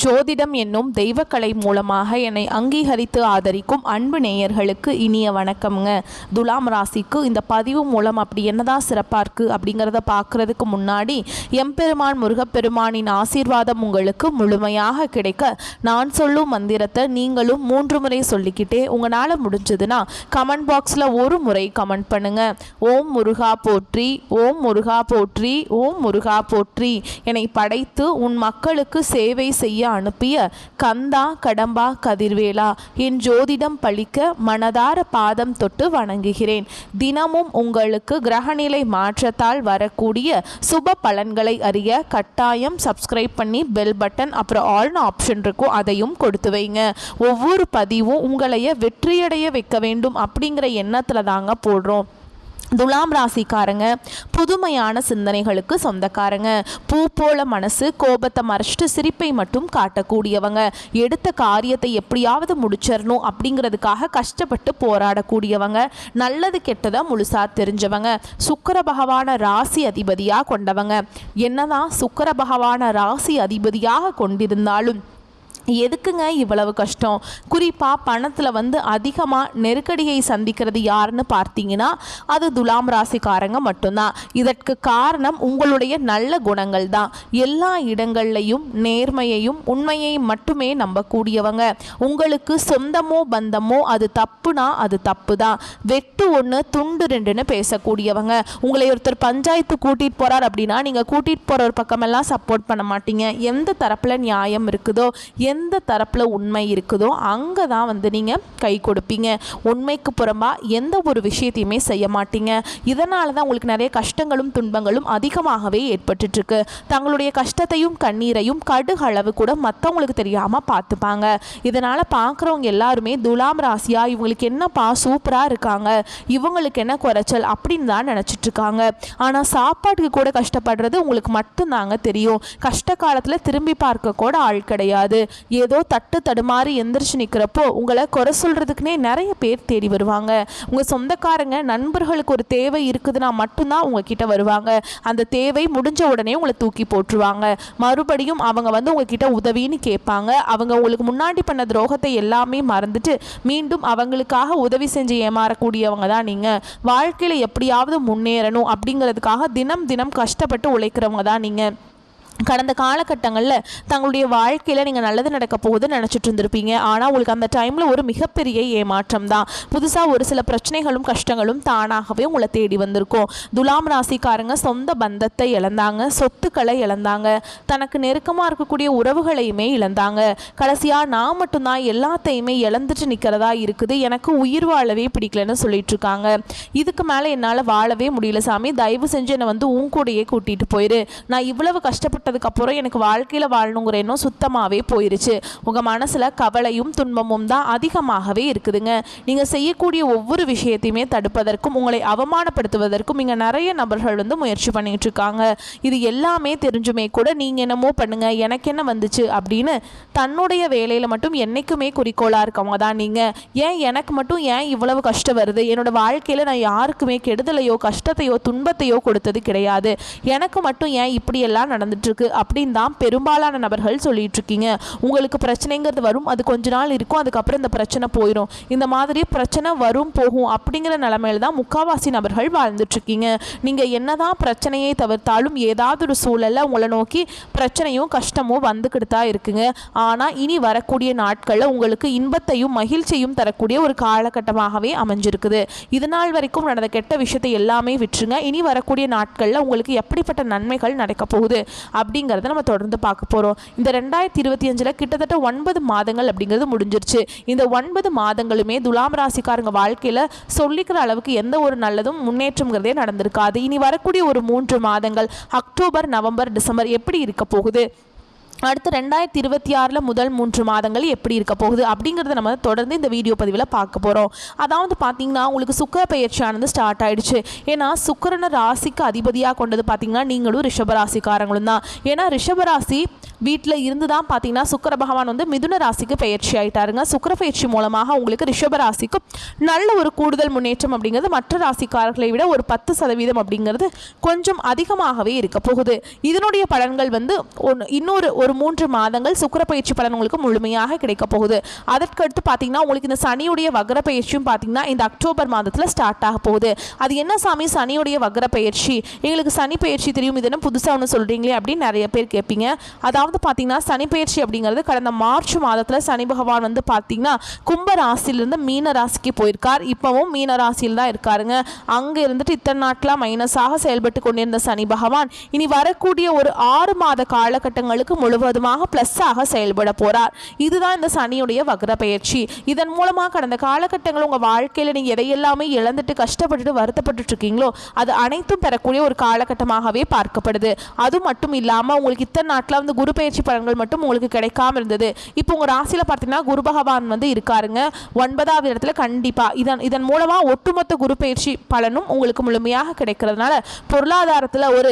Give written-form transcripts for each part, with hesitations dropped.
ஜோதிடம் என்னும் தெய்வக்கலை மூலமாக என்னை அங்கீகரித்து ஆதரிக்கும் அன்பு நேயர்களுக்கு இனிய வணக்கம்ங்க. துலாம் ராசிக்கு இந்த பதிவு மூலம் அப்படி என்னதான் சிறப்பாக இருக்குது அப்படிங்கிறத பார்க்குறதுக்கு முன்னாடி எம்பெருமான் முருகப்பெருமானின் ஆசீர்வாதம் உங்களுக்கு முழுமையாக கிடைக்க நான் சொல்லும் மந்திரத்தை நீங்களும் 3 முறை சொல்லிக்கிட்டே உங்களால் முடிஞ்சதுன்னா கமெண்ட் பாக்ஸில் ஒரு முறை கமெண்ட் பண்ணுங்கள். ஓம் முருகா போற்றி, ஓம் முருகா போற்றி, ஓம் முருகா போற்றி. என்னை படைத்து உன் மக்களுக்கு சேவை செய்ய அனுப்பிய கந்தா கடம்பா கதிர்வேலா, என் ஜோதிடம் பழிக்க மனதார பாதம் தொட்டு வணங்குகிறேன். தினமும் உங்களுக்கு கிரகநிலை மாற்றத்தால் வரக்கூடிய சுப பலன்களை அறிய கட்டாயம் சப்ஸ்கிரைப் பண்ணி பெல் பட்டன் அப்புறம் ஆல்னு ஆப்ஷன் இருக்கும், அதையும் கொடுத்து வைங்க. ஒவ்வொரு பதிவும் உங்களைய வெற்றியடைய வைக்க வேண்டும் அப்படிங்கிற எண்ணத்தில் தாங்க போடுறோம். துலாம் ராசிக்காரங்க புதுமையான சிந்தனைகளுக்கு சொந்தக்காரங்க. பூ போல மனசு, கோபத்தை மறைச்சிட்டு சிரிப்பை மட்டும் காட்டக்கூடியவங்க. எடுத்த காரியத்தை எப்படியாவது முடிச்சிடணும் அப்படிங்கிறதுக்காக கஷ்டப்பட்டு போராடக்கூடியவங்க. நல்லது கெட்டதை முழுசா தெரிஞ்சவங்க. சுக்கிர பகவான ராசி அதிபதியாக கொண்டவங்க. என்னதான் சுக்கிர பகவான ராசி அதிபதியாக கொண்டிருந்தாலும் எதுக்குங்க இவ்வளவு கஷ்டம்? குறிப்பாக பணத்தில் அதிகமாக நெருக்கடியை சந்திக்கிறது யாருன்னு பார்த்தீங்கன்னா அது துலாம் ராசிக்காரங்க மட்டும்தான். இதற்கு காரணம் உங்களுடைய நல்ல குணங்கள் தான். எல்லா இடங்கள்லையும் நேர்மையையும் உண்மையையும் மட்டுமே நம்பக்கூடியவங்க. உங்களுக்கு சொந்தமோ பந்தமோ அது தப்புனா அது தப்பு தான். வெட்டு 1 துண்டு 2ன்னு பேசக்கூடியவங்க. உங்களை ஒருத்தர் பஞ்சாயத்து கூட்டிகிட்டு போகிறார் அப்படின்னா நீங்கள் கூட்டிகிட்டு போகிற ஒரு பக்கமெல்லாம் சப்போர்ட் பண்ண மாட்டீங்க. எந்த தரப்பில் நியாயம் இருக்குதோ, எந்த தரப்பில் உண்மை இருக்குதோ அங்கே தான் நீங்கள் கை கொடுப்பீங்க. உண்மைக்கு புறம்பாக எந்த ஒரு விஷயத்தையுமே செய்ய மாட்டீங்க. இதனால தான் உங்களுக்கு நிறைய கஷ்டங்களும் துன்பங்களும் அதிகமாகவே ஏற்பட்டுருக்கு. தங்களுடைய கஷ்டத்தையும் கண்ணீரையும் கடுகளவு கூட மற்றவங்களுக்கு தெரியாமல் பார்த்துப்பாங்க. இதனால் பார்க்குறவங்க எல்லாருமே துலாம் ராசியா இவங்களுக்கு என்னப்பா சூப்பராக இருக்காங்க, இவங்களுக்கு என்ன குறைச்சல் அப்படின்னு தான் நினச்சிட்ருக்காங்க. ஆனால் சாப்பாட்டுக்கு கூட கஷ்டப்படுறது உங்களுக்கு மட்டும்தாங்க தெரியும். கஷ்ட காலத்தில் திரும்பி பார்க்க கூட ஆள் கிடையாது. ஏதோ தட்டு தடுமாறி எந்திரிச்சு நிற்கிறப்போ உங்களை குறை சொல்கிறதுக்குனே நிறைய பேர் தேடி வருவாங்க. உங்கள் சொந்தக்காரங்க நண்பர்களுக்கு ஒரு தேவை இருக்குதுன்னா மட்டும்தான் உங்ககிட்ட வருவாங்க. அந்த தேவை முடிஞ்ச உடனே உங்களை தூக்கி போட்டுருவாங்க. மறுபடியும் அவங்க உங்ககிட்ட உதவின்னு கேட்பாங்க. அவங்க உங்களுக்கு முன்னாடி பண்ண துரோகத்தை எல்லாமே மறந்துட்டு மீண்டும் அவங்களுக்காக உதவி செஞ்சு ஏமாறக்கூடியவங்க தான் நீங்கள். வாழ்க்கையில் எப்படியாவது முன்னேறணும் அப்படிங்கிறதுக்காக தினம் தினம் கஷ்டப்பட்டு உழைக்கிறவங்க தான் நீங்கள். கடந்த காலகட்டங்களில் தங்களுடைய வாழ்க்கையில் நீங்கள் நல்லது நடக்க போகுதுன்னு நினச்சிட்டு இருந்திருப்பீங்க. ஆனால் உங்களுக்கு அந்த டைமில் ஒரு மிகப்பெரிய ஏமாற்றம் தான். புதுசாக ஒரு சில பிரச்சனைகளும் கஷ்டங்களும் தானாகவே உங்களை தேடி வந்திருக்கும். துலாம் ராசிக்காரங்க சொந்த பந்தத்தை இழந்தாங்க, சொத்துக்களை இழந்தாங்க, தனக்கு நெருக்கமாக இருக்கக்கூடிய உறவுகளையுமே இழந்தாங்க. கடைசியாக நான் மட்டும்தான் எல்லாத்தையுமே இழந்துட்டு நிற்கிறதா இருக்குது, எனக்கு உயிர் வாழவே பிடிக்கலன்னு சொல்லிட்டு இருக்காங்க. இதுக்கு மேலே என்னால் வாழவே முடியல சாமி, தயவு செஞ்சு என்னை உன் கூடையே கூட்டிகிட்டு போயிரு. நான் இவ்வளவு கஷ்டப்பட்டு அதுக்கப்புறம் எனக்கு வாழ்க்கையில் வாழணுங்கிற எண்ணம் சுத்தமாகவே போயிருச்சு. உங்கள் மனசில் கவலையும் துன்பமும் தான் அதிகமாகவே இருக்குதுங்க. நீங்கள் செய்யக்கூடிய ஒவ்வொரு விஷயத்தையுமே தடுப்பதற்கும் உங்களை அவமானப்படுத்துவதற்கும் இங்கே நிறைய நபர்கள் முயற்சி பண்ணிட்டு இருக்காங்க. இது எல்லாமே தெரிஞ்சுமே கூட நீங்கள் என்னமோ பண்ணுங்க, எனக்கு என்ன வந்துச்சு அப்படின்னு தன்னுடைய வேலையில் மட்டும் என்றைக்குமே குறிக்கோளாக இருக்கவங்க தான் நீங்கள். ஏன் எனக்கு மட்டும் ஏன் இவ்வளவு கஷ்டம் வருது? என்னோட வாழ்க்கையில் நான் யாருக்குமே கெடுதலையோ கஷ்டத்தையோ துன்பத்தையோ கொடுத்தது கிடையாது, எனக்கு மட்டும் ஏன் இப்படியெல்லாம் நடந்துட்டு அப்படின்னு தான் பெரும்பாலான நபர்கள் சொல்லிட்டு இருக்கீங்க. உங்களுக்கு பிரச்சனைங்கிறது வரும், அது கொஞ்ச நாள் இருக்கும், அதுக்கப்புறம் இந்த பிரச்சனை போயிடும். இந்த மாதிரி பிரச்சனை வரும் போகும் அப்படிங்கிற நிலைமையில தான் முக்காவாசி நபர்கள் வாழ்ந்துட்டு இருக்கீங்க. நீங்க என்னதான் பிரச்சனையை தவிர்த்தாலும் ஏதாவது ஒரு சூழல்ல உங்களை நோக்கி பிரச்சனையும் கஷ்டமும் வந்துக்கிட்டு தான் இருக்குங்க. ஆனா இனி வரக்கூடிய நாட்கள்ல உங்களுக்கு இன்பத்தையும் மகிழ்ச்சியும் தரக்கூடிய ஒரு காலகட்டமாகவே அமைஞ்சிருக்குது. இது நாள் வரைக்கும் நடந்த கெட்ட விஷயத்தை எல்லாமே விட்டுருங்க. இனி வரக்கூடிய நாட்கள்ல உங்களுக்கு எப்படிப்பட்ட நன்மைகள் நடக்க போகுது அப்படிங்கிறத நம்ம தொடர்ந்து பார்க்க போகிறோம். இந்த 2025 கிட்டத்தட்ட 9 மாதங்கள் அப்படிங்கிறது முடிஞ்சிருச்சு. இந்த 9 மாதங்களுமே துலாம் ராசிக்காரங்க வாழ்க்கையில் சொல்லிக்கிற அளவுக்கு எந்த ஒரு நல்லதும் முன்னேற்றம்ங்கிறதே நடந்திருக்காது. இனி வரக்கூடிய ஒரு 3 மாதங்கள் அக்டோபர், நவம்பர், டிசம்பர் எப்படி இருக்க போகுது, அடுத்து 2026 முதல் 3 மாதங்கள் எப்படி இருக்க போகுது அப்படிங்கிறத நம்ம தொடர்ந்து இந்த வீடியோ பதிவில் பார்க்க போகிறோம். அதாவது பார்த்தீங்கன்னா உங்களுக்கு சுக்கிர பெயர்ச்சியானது ஸ்டார்ட் ஆகிடுச்சு. ஏன்னா சுக்கிரன ராசிக்கு அதிபதியாக கொண்டது பார்த்தீங்கன்னா நீங்களும் ரிஷபராசிக்காரங்களும் தான். ஏன்னா ரிஷபராசி வீட்டில் இருந்து தான் பார்த்தீங்கன்னா சுக்கிர பகவான் மிதுன ராசிக்கு பெயர்ச்சி ஆகிட்டாருங்க. சுக்கிர பெயர்ச்சி மூலமாக உங்களுக்கு ரிஷப ராசிக்கு நல்ல ஒரு கூடுதல் முன்னேற்றம் அப்படிங்கிறது மற்ற ராசிக்காரர்களை விட ஒரு 10% அப்படிங்கிறது கொஞ்சம் அதிகமாகவே இருக்க போகுது. இதனுடைய பலன்கள் இன்னொரு ஒரு 3 மாதங்கள் சுக்கிர பயிற்சி பலன் உங்களுக்கு முழுமையாக கிடைக்க போகுது. அதற்கடுத்து பார்த்தீங்கன்னா உங்களுக்கு இந்த சனியுடைய வக்ர பயிற்சியும் பார்த்தீங்கன்னா இந்த அக்டோபர் மாதத்தில் ஸ்டார்ட் ஆக போகுது. அது என்ன சாமி சனியுடைய வக்ர பயிற்சி, எங்களுக்கு சனி பயிற்சி தெரியும், இது என்ன புதுசாக ஒன்று சொல்கிறீங்களே அப்படின்னு நிறைய பேர் கேட்பீங்க. அதாவது பார்த்தீங்கன்னா சனி பயிற்சி அப்படிங்கிறது கடந்த மார்ச் மாதத்தில் சனி பகவான் வந்து பார்த்தீங்கன்னா கும்ப ராசியிலிருந்து மீன ராசிக்கு போயிருக்கார். இப்போவும் மீன ராசியில் தான் இருக்காருங்க. அங்கே இருந்துட்டு இத்தனை நாட்களாக மைனஸாக செயல்பட்டு கொண்டிருந்த சனி பகவான் இனி வரக்கூடிய ஒரு 6 மாத காலகட்டங்களுக்கு முழுவதுமாக பிளஸ்ஸாக செயல்பட போறார். இதுதான் இந்த சனியுடைய வக்ர பயிற்சி. இதன் மூலமாக கடந்த காலகட்டங்கள் உங்கள் வாழ்க்கையில் நீங்கள் எதையெல்லாமே இழந்துட்டு கஷ்டப்பட்டுட்டு வருத்தப்பட்டு இருக்கீங்களோ அது அனைத்தும் பெறக்கூடிய ஒரு காலகட்டமாகவே பார்க்கப்படுது. அது மட்டும் இல்லாமல் உங்களுக்கு இத்தனை நாட்டில் வந்து குரு பயிற்சி பலன்கள் மட்டும் உங்களுக்கு கிடைக்காம இருந்தது. இப்போ உங்கள் ராசியில் பார்த்தீங்கன்னா குரு பகவான் வந்து இருக்காருங்க 9வது இடத்துல. கண்டிப்பாக இதன் மூலமாக ஒட்டுமொத்த குரு பயிற்சி பலனும் உங்களுக்கு முழுமையாக கிடைக்கிறதுனால பொருளாதாரத்தில் ஒரு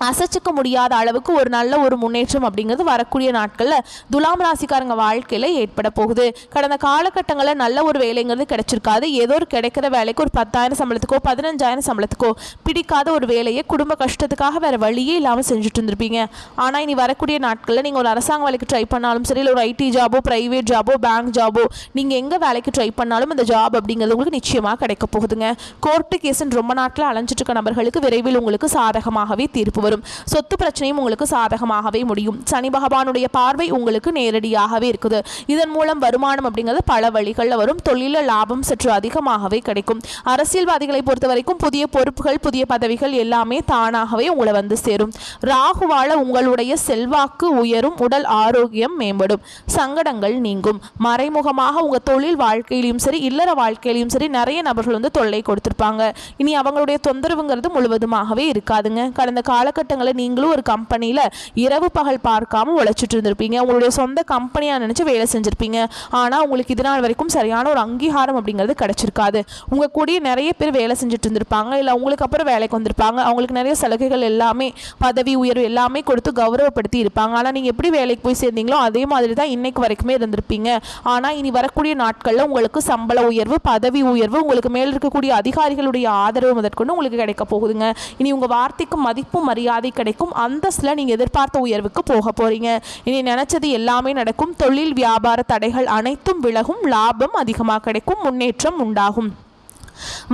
அசைச்சிக்க முடியாத அளவுக்கு ஒரு நல்ல ஒரு முன்னேற்றம் அப்படிங்கிறது வரக்கூடிய நாட்களில் துலாம் ராசிக்காரங்க வாழ்க்கையில் ஏற்பட போகுது. கடந்த காலகட்டங்களில் நல்ல ஒரு வேலைங்கிறது கிடைச்சிருக்காது. ஏதோ ஒரு கிடைக்கிற வேலைக்கு ஒரு 10,000 சம்பளத்துக்கோ 15,000 சம்பளத்துக்கோ பிடிக்காத ஒரு வேலையை குடும்ப கஷ்டத்துக்காக வேறு வழியே இல்லாமல் செஞ்சுட்டு இருந்திருப்பீங்க. ஆனால் இனி வரக்கூடிய நாட்களில் நீங்கள் ஒரு அரசாங்க வேலைக்கு ட்ரை பண்ணாலும் சரி, இல்லை ஒரு ஐடி ஜாபோ, ப்ரைவேட் ஜாபோ, பேங்க் ஜாபோ, நீங்கள் எங்கே வேலைக்கு ட்ரை பண்ணாலும் இந்த ஜாப் அப்படிங்கிறது உங்களுக்கு நிச்சயமாக கிடைக்க போகுதுங்க. கோர்ட்டு கேஸுன்னு ரொம்ப நாட்டில் அலைஞ்சிட்டு இருக்க நபர்களுக்கு விரைவில் உங்களுக்கு சாதகமாகவே தீர்ப்பு வரும். சொத்து பிரச்சனையும் உங்களுக்கு சாதகமாகவே முடியும். சனி பகவானுடைய பார்வை உங்களுக்கு நேரடியாகவே இருக்குது. இதன் மூலம் வருமானம் அப்படிங்கிறது பல வழிகளில் வரும். தொழில லாபம் சற்று அதிகமாகவே கிடைக்கும். அரசியல்வாதிகளை பொறுத்த வரைக்கும் புதிய பொறுப்புகள், புதிய பதவிகள் எல்லாமே தானாகவே உங்களை வந்து சேரும். ராகுவால உங்களுடைய செல்வாக்கு உயரும், உடல் ஆரோக்கியம் மேம்படும், சங்கடங்கள் நீங்கும். மறைமுகமாக உங்க தொழில் வாழ்க்கையிலும் சரி, இல்லற வாழ்க்கையிலும் சரி நிறைய நபர்கள் வந்து தொல்லை கொடுத்திருப்பாங்க. இனி அவங்களுடைய தொந்தரவுங்கிறது முழுவதுமாகவே இருக்காதுங்க. கடந்த காலகட்டங்களில் நீங்களும் ஒரு கம்பெனியில் இரவு பகல் பார்க்காம உழைச்சிட்டு இருந்திருப்பீங்க. உங்களுடைய சொந்த கம்பெனியாக நினச்சி வேலை செஞ்சுருப்பீங்க. ஆனால் உங்களுக்கு இது நாள் வரைக்கும் சரியான ஒரு அங்கீகாரம் அப்படிங்கிறது கிடைச்சிருக்காது. உங்கள் கூடிய நிறைய பேர் வேலை செஞ்சுட்டு இருந்திருப்பாங்க, இல்லை உங்களுக்கு அப்புறம் வேலைக்கு வந்திருப்பாங்க. அவங்களுக்கு நிறைய சலுகைகள் எல்லாமே, பதவி உயர்வு எல்லாமே கொடுத்து கௌரவப்படுத்தி இருப்பாங்க. ஆனால் நீங்கள் எப்படி வேலைக்கு போய் சேர்ந்தீங்களோ அதே மாதிரி தான் இன்னைக்கு வரைக்குமே இருந்திருப்பீங்க. ஆனால் இனி வரக்கூடிய நாட்களில் உங்களுக்கு சம்பள உயர்வு, பதவி உயர்வு, உங்களுக்கு மேல் இருக்கக்கூடிய அதிகாரிகளுடைய ஆதரவு முதற்கொண்டு உங்களுக்கு கிடைக்க போகுதுங்க. இனி உங்கள் வார்த்தைக்கு மதிப்பும் மரியாதை கிடைக்கும். அந்தஸ்தில் நீங்கள் எதிர்பார்த்த உயர்வுக்கு போக போறீங்க. இனி நினைச்சது எல்லாமே நடக்கும். தொழில் வியாபார தடைகள் அனைத்தும் விலகும். லாபம் அதிகமாக கிடைக்கும். முன்னேற்றம் உண்டாகும்.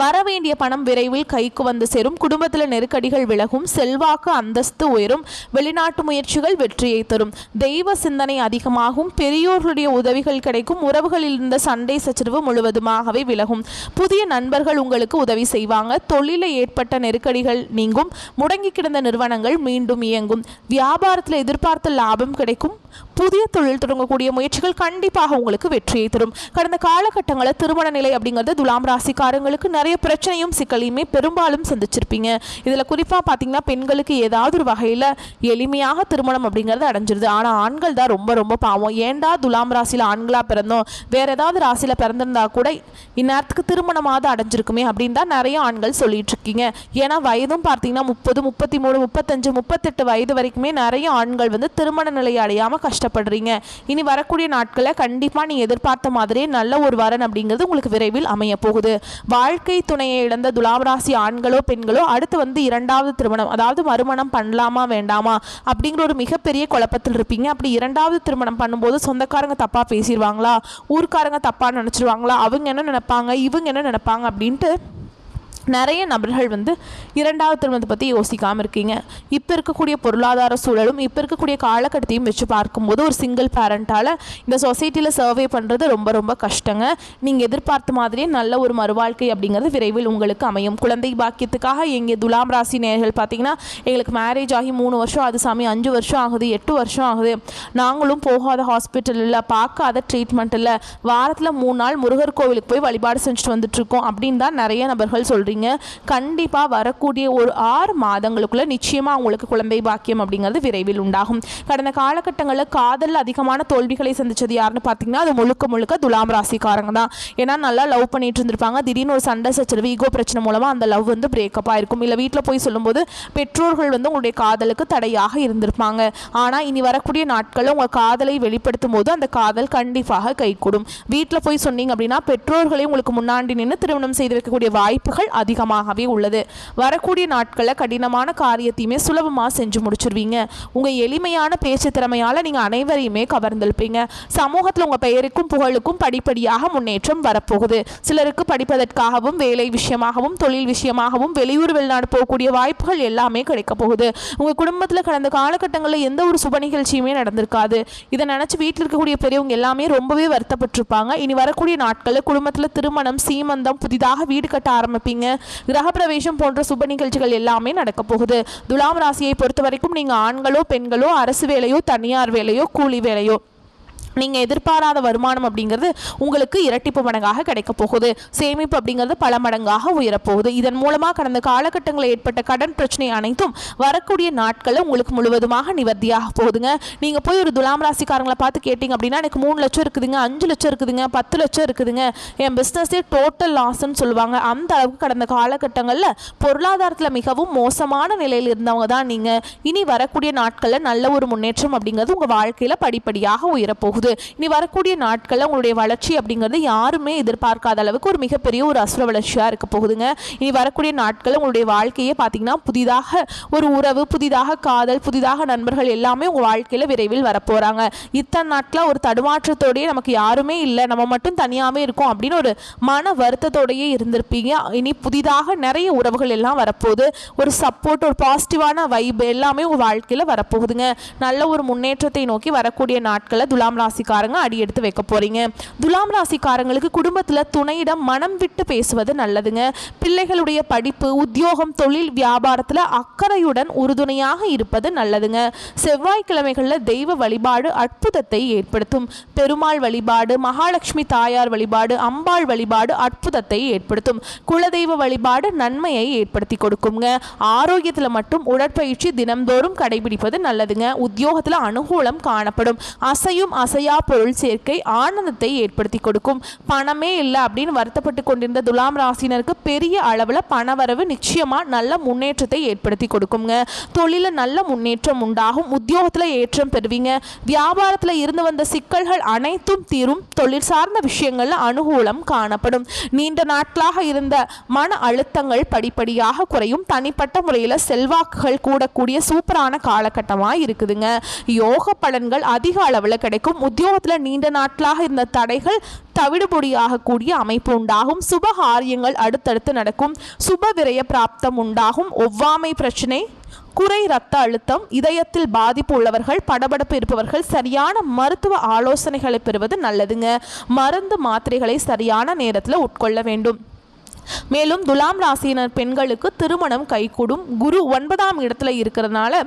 வரவேண்டிய பணம் விரைவில் கைக்கு வந்து சேரும். குடும்பத்தில் நெருக்கடிகள் விலகும். செல்வாக்கு அந்தஸ்து உயரும். வெளிநாட்டு முயற்சிகள் வெற்றியை தரும். தெய்வ சிந்தனை அதிகமாகும். பெரியோர்களுடைய உதவிகள் கிடைக்கும். உறவுகளில் இருந்த சண்டை சச்சரவு முழுவதுமாகவே விலகும். புதிய நண்பர்கள் உங்களுக்கு உதவி செய்வாங்க. தொழிலில் ஏற்பட்ட நெருக்கடிகள் நீங்கும். முடங்கி கிடந்த நிறுவனங்கள் மீண்டும் இயங்கும். வியாபாரத்தில் எதிர்பார்த்த லாபம் கிடைக்கும். புதிய தொழில் தொடங்கக்கூடிய முயற்சிகள் கண்டிப்பாக உங்களுக்கு வெற்றியை தரும். கடந்த காலகட்டங்களில் திருமண நிலை அப்படிங்கிறது துலாம் ராசிக்காரங்களுக்கு நிறைய பிரச்சனையும் சிக்கலையுமே பெரும்பாலும் சந்திச்சிருப்பீங்க. இதில் குறிப்பாக பார்த்தீங்கன்னா பெண்களுக்கு ஏதாவது ஒரு வகையில் எளிமையாக திருமணம் அப்படிங்கிறது அடைஞ்சிருது. ஆனால் ஆண்கள் தான் ரொம்ப ரொம்ப பாவம். ஏண்டா துலாம் ராசியில் ஆண்களாக பிறந்தோம், வேற ஏதாவது ராசியில் பிறந்திருந்தா கூட இந்நேரத்துக்கு திருமணமாவது அடைஞ்சிருக்குமே அப்படின்னு தான் நிறைய ஆண்கள் சொல்லிட்டு இருக்கீங்க. ஏன்னா வயதும் பார்த்தீங்கன்னா 30, 33, 35, 38 வயது வரைக்குமே நிறைய ஆண்கள் வந்து திருமண நிலையை அடையாமல் கஷ்டப்படுறீங்க. இனி வரக்கூடிய நாட்களில் கண்டிப்பாக நீ எதிர்பார்த்த மாதிரியே நல்ல ஒரு வரன் அப்படிங்கிறது உங்களுக்கு விரைவில் அமைய போகுது. வாழ்க்கை துணையை இழந்த துலாம் ராசி ஆண்களோ பெண்களோ அடுத்து வந்து 2வது திருமணம், அதாவது மறுமணம் பண்ணலாமா வேண்டாமா அப்படிங்கிற ஒரு மிகப்பெரிய குழப்பத்தில் இருப்பீங்க. அப்படி 2வது திருமணம் பண்ணும்போது சொந்தக்காரங்க தப்பாக பேசிடுவாங்களா, ஊர்க்காரங்க தப்பாக நினச்சிடுவாங்களா, அவங்க என்ன நினைப்பாங்க, இவங்க என்ன நினைப்பாங்க அப்படின்ட்டு நிறைய நபர்கள் வந்து 2வது திருமணத்தை பற்றி யோசிக்காமல் இருக்கீங்க. இப்போ இருக்கக்கூடிய பொருளாதார சூழலும் இப்போ இருக்கக்கூடிய காலகட்டத்தையும் வச்சு பார்க்கும்போது ஒரு சிங்கிள் பேரண்ட்டால் இந்த சொசைட்டியில் சர்வே பண்ணுறது ரொம்ப ரொம்ப கஷ்டங்க. நீங்கள் எதிர்பார்த்த மாதிரியே நல்ல ஒரு மறுவாழ்க்கை அப்படிங்கிறது விரைவில் உங்களுக்கு அமையும். குழந்தை பாக்கியத்துக்காக எங்கள் துலாம் ராசி நேயர்கள் பார்த்தீங்கன்னா எங்களுக்கு மேரேஜ் ஆகி 3 வருஷம் ஆகுது சாமி, 5 வருஷம் ஆகுது, 8 வருஷம் ஆகுது, நாங்களும் போகாத ஹாஸ்பிட்டல் இல்லை, பார்க்காத ட்ரீட்மெண்ட் இல்லை, வாரத்தில் 3 நாள் முருகர் கோவிலுக்கு போய் வழிபாடு செஞ்சுட்டு வந்துட்டுருக்கோம் அப்படின்னு தான் நிறைய நபர்கள் சொல்கிறீங்க. கண்டிப்பாக வரக்கூடிய ஒரு 6 மாதங்களுக்குள்ள நிச்சயமாக உங்களுக்கு குழந்தை பாக்கியம் அப்படிங்கிறது விரைவில் உண்டாகும். கடந்த காலகட்டங்களில் காதல் அதிகமான தோல்விகளை சந்திச்சது யாருன்னு பார்த்தீங்கன்னா அது முழுக்க முழுக்க துலாம் ராசிக்காரங்க தான். ஏன்னா நல்லா லவ் பண்ணிட்டு இருந்திருப்பாங்க. திடீர்னு ஒரு சண்டை சச்சரவு, ஈகோ பிரச்சனை மூலமாக அந்த லவ் வந்து பிரேக்கப் ஆயிருக்கும். இல்லை வீட்டில் போய் சொல்லும்போது பெற்றோர்கள் வந்து உங்களுடைய காதலுக்கு தடையாக இருந்திருப்பாங்க. ஆனால் இனி வரக்கூடிய நாட்களில் உங்கள் காதலை வெளிப்படுத்தும் போது அந்த காதல் கண்டிப்பாக கைகூடும். வீட்டில் போய் சொன்னீங்க அப்படின்னா பெற்றோர்களே உங்களுக்கு முன்னாடி நின்று திருமணம் செய்து வைக்கக்கூடிய வாய்ப்புகள் அதிகமாகவே உள்ளது. வரக்கூடிய நாட்களில் கடினமான காரியத்தையுமே சுலபமாக செஞ்சு முடிச்சிருவீங்க. உங்கள் எளிமையான பேச்சு திறமையால் நீங்கள் அனைவரையுமே கவர்ந்திருப்பீங்க. சமூகத்தில் உங்கள் பெயருக்கும் புகழுக்கும் படிப்படியாக முன்னேற்றம் வரப்போகுது. சிலருக்கு படிப்பதற்காகவும் வேலை விஷயமாகவும் தொழில் விஷயமாகவும் வெளியூர் வெளிநாடு போகக்கூடிய வாய்ப்புகள் எல்லாமே கிடைக்க போகுது. உங்கள் குடும்பத்தில் கடந்த காலகட்டங்களில் எந்த ஒரு சுப நிகழ்ச்சியுமே நடந்திருக்காது. இதை நினச்சி வீட்டில் இருக்கக்கூடிய பெரியவங்க எல்லாமே ரொம்பவே வருத்தப்பட்டிருப்பாங்க. இனி வரக்கூடிய நாட்களில் குடும்பத்தில் திருமணம், சீமந்தம், புதிதாக வீடு கட்ட ஆரம்பிப்பீங்க. கிரகப்பிரவேசம் போன்ற சுப நிகழ்ச்சிகள் எல்லாமே நடக்க போகுது. துலாம் ராசியை பொறுத்த வரைக்கும் நீங்கள் ஆண்களோ பெண்களோ அரசு வேலையோ தனியார் வேலையோ கூலி வேலையோ நீங்கள் எதிர்பாராத வருமானம் அப்படிங்கிறது உங்களுக்கு இரட்டிப்பு மடங்காக கிடைக்க போகுது. சேமிப்பு அப்படிங்கிறது பல மடங்காக உயரப்போகுது. இதன் மூலமாக கடந்த காலகட்டங்களில் ஏற்பட்ட கடன் பிரச்சனை அனைத்தும் வரக்கூடிய நாட்களில் உங்களுக்கு முழுவதுமாக நிவர்த்தியாக போகுதுங்க. நீங்கள் போய் ஒரு துலாம் ராசிக்காரங்களை பார்த்து கேட்டிங்க அப்படின்னா எனக்கு 3 லட்சம் இருக்குதுங்க, 5 லட்சம் இருக்குதுங்க, 10 லட்சம் இருக்குதுங்க, என் பிஸ்னஸே டோட்டல் லாஸ்ன்னு சொல்லுவாங்க. அந்த அளவுக்கு கடந்த காலகட்டங்களில் பொருளாதாரத்தில் மிகவும் மோசமான நிலையில் இருந்தவங்க தான் நீங்கள். இனி வரக்கூடிய நாட்களில் நல்ல ஒரு முன்னேற்றம் அப்படிங்கிறது உங்கள் வாழ்க்கையில் படிப்படியாக உயரப்போகுது. இனி வரக்கூடிய நாட்களில் உங்களுடைய வளர்ச்சி அப்படிங்கிறது யாருமே எதிர்பார்க்காத அளவுக்கு ஒரு மிகப்பெரிய ஒரு அசுர வளர்ச்சியாக இருக்க போகுதுங்க. இனி வரக்கூடிய நாட்களில் உங்களுடைய வாழ்க்கையே பார்த்தீங்கன்னா புதிதாக ஒரு உறவு, புதிதாக காதல், புதிதாக நண்பர்கள் எல்லாமே உங்கள் வாழ்க்கையில் விரைவில் வரப்போகிறாங்க. இத்தனை நாட்களாக ஒரு தடுமாற்றத்தோடையே நமக்கு யாருமே இல்லை, நம்ம மட்டும் தனியாகவே இருக்கோம் அப்படின்னு ஒரு மன வருத்தத்தோடையே இருந்திருப்பீங்க. இனி புதிதாக நிறைய உறவுகள் எல்லாம் வரப்போகுது. ஒரு சப்போர்ட், ஒரு பாசிட்டிவான வைப் எல்லாமே உங்கள் வாழ்க்கையில் வரப்போகுதுங்க. நல்ல ஒரு முன்னேற்றத்தை நோக்கி வரக்கூடிய நாட்களில் துலாம் ராசிக்காரங்க அடி எடுத்து வைக்க போறீங்க. துலாம் ராசிக்காரங்களுக்கு குடும்பத்தில் துணையிடம் மனம் விட்டு பேசுவது நல்லதுங்க. பிள்ளைகளுடைய படிப்பு, உத்தியோகம், தொழில், வியாபாரத்தில் அக்கறையுடன் உறுதுணையாக இருப்பது நல்லதுங்க. செவ்வாய்க்கிழமைகளில் தெய்வ வழிபாடு அற்புதத்தை ஏற்படுத்தும். பெருமாள் வழிபாடு, மகாலட்சுமி தாயார் வழிபாடு, அம்பாள் வழிபாடு அற்புதத்தை ஏற்படுத்தும். குலதெய்வ வழிபாடு நன்மையை ஏற்படுத்தி கொடுக்குங்க. ஆரோக்கியத்தில் மட்டும் உடற்பயிற்சி தினம்தோறும் கடைபிடிப்பது நல்லதுங்க. உத்தியோகத்தில் அனுகூலம் காணப்படும். அசையும் அசையா பொருள் சேர்க்கை ஆனந்தத்தை ஏற்படுத்தி கொடுக்கும். பணமே இல்லை அப்படின்னு வருத்தப்பட்டு கொண்டிருந்த துலாம் ராசினருக்கு பெரிய அளவில் பணவரவு நிச்சயமா நல்ல முன்னேற்றத்தை ஏற்படுத்தி கொடுக்குங்க. தொழில நல்ல முன்னேற்றம் உண்டாகும். உத்தியோகத்தில் ஏற்றம் பெறுவீங்க. வியாபாரத்தில் இருந்து வந்த சிக்கல்கள் அனைத்தும் தீரும். தொழில் சார்ந்த விஷயங்கள்ல அனுகூலம் காணப்படும். நீண்ட நாட்களாக இருந்த மன அழுத்தங்கள் படிப்படியாக குறையும். தனிப்பட்ட முறையில் செல்வாக்குகள் கூடக்கூடிய சூப்பரான காலகட்டமாக இருக்குதுங்க. யோக பலன்கள் அதிக அளவில் கிடைக்கும். உத்தியோகத்தில் நீண்ட நாட்களாக இருந்த தடைகள் தவிடுபொடியாக கூடிய அமைப்பு உண்டாகும். சுபகாரியங்கள் அடுத்தடுத்து நடக்கும். சுப விரய பிராப்தம் உண்டாகும். ஒவ்வாமை பிரச்சனை, குறை, இரத்த அழுத்தம், இதயத்தில் பாதிப்பு உள்ளவர்கள், படபடப்பு இருப்பவர்கள் சரியான மருத்துவ ஆலோசனைகளை பெறுவது நல்லதுங்க. மருந்து மாத்திரைகளை சரியான நேரத்தில் உட்கொள்ள வேண்டும். மேலும் துலாம் ராசியினர் பெண்களுக்கு திருமணம் கைகூடும். குரு 9ஆம் இடத்துல இருக்கிறதுனால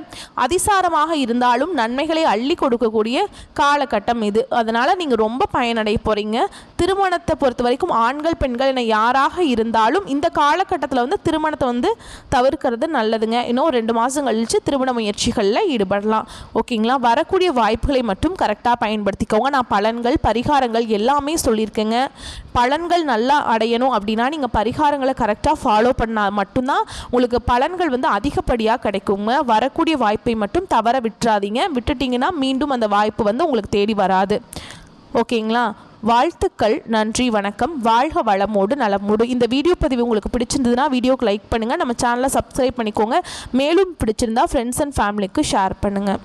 அதிசாரமாக இருந்தாலும் நன்மைகளை அள்ளி கொடுக்கக்கூடிய காலகட்டம் இது. அதனால் நீங்கள் ரொம்ப பயனடைய போகிறீங்க. திருமணத்தை பொறுத்த வரைக்கும் ஆண்கள் பெண்கள் என யாராக இருந்தாலும் இந்த காலகட்டத்தில் திருமணத்தை தவிர்க்கிறது நல்லதுங்க. இன்னும் 2 மாதம் கழித்து திருமண முயற்சிகளில் ஈடுபடலாம். ஓகேங்களா? வரக்கூடிய வாய்ப்புகளை மட்டும் கரெக்டாக பயன்படுத்திக்கோங்க. நான் பலன்கள், பரிகாரங்கள் எல்லாமே சொல்லியிருக்கேங்க. பலன்கள் நல்லா அடையணும் அப்படின்னா நீங்கள் பரிகாரங்களை கரெக்டாக ஃபாலோ பண்ணால் மட்டும்தான் உங்களுக்கு பலன்கள் அதிகப்படியாக கிடைக்குங்க. வரக்கூடிய வாய்ப்பை மட்டும் தவற விட்டுறாதீங்க. விட்டுட்டிங்கன்னா மீண்டும் அந்த வாய்ப்பு உங்களுக்கு தேடி வராது. ஓகேங்களா? வாழ்த்துக்கள். நன்றி, வணக்கம். வாழ்க வளமோடு நலமோடு. இந்த வீடியோ பதிவு உங்களுக்கு பிடிச்சிருந்ததுன்னா வீடியோக்கு லைக் பண்ணுங்கள். நம்ம சேனலை சப்ஸ்கிரைப் பண்ணிக்கோங்க. மேலும் பிடிச்சிருந்தா ஃப்ரெண்ட்ஸ் அண்ட் ஃபேமிலிக்கு ஷேர் பண்ணுங்கள்.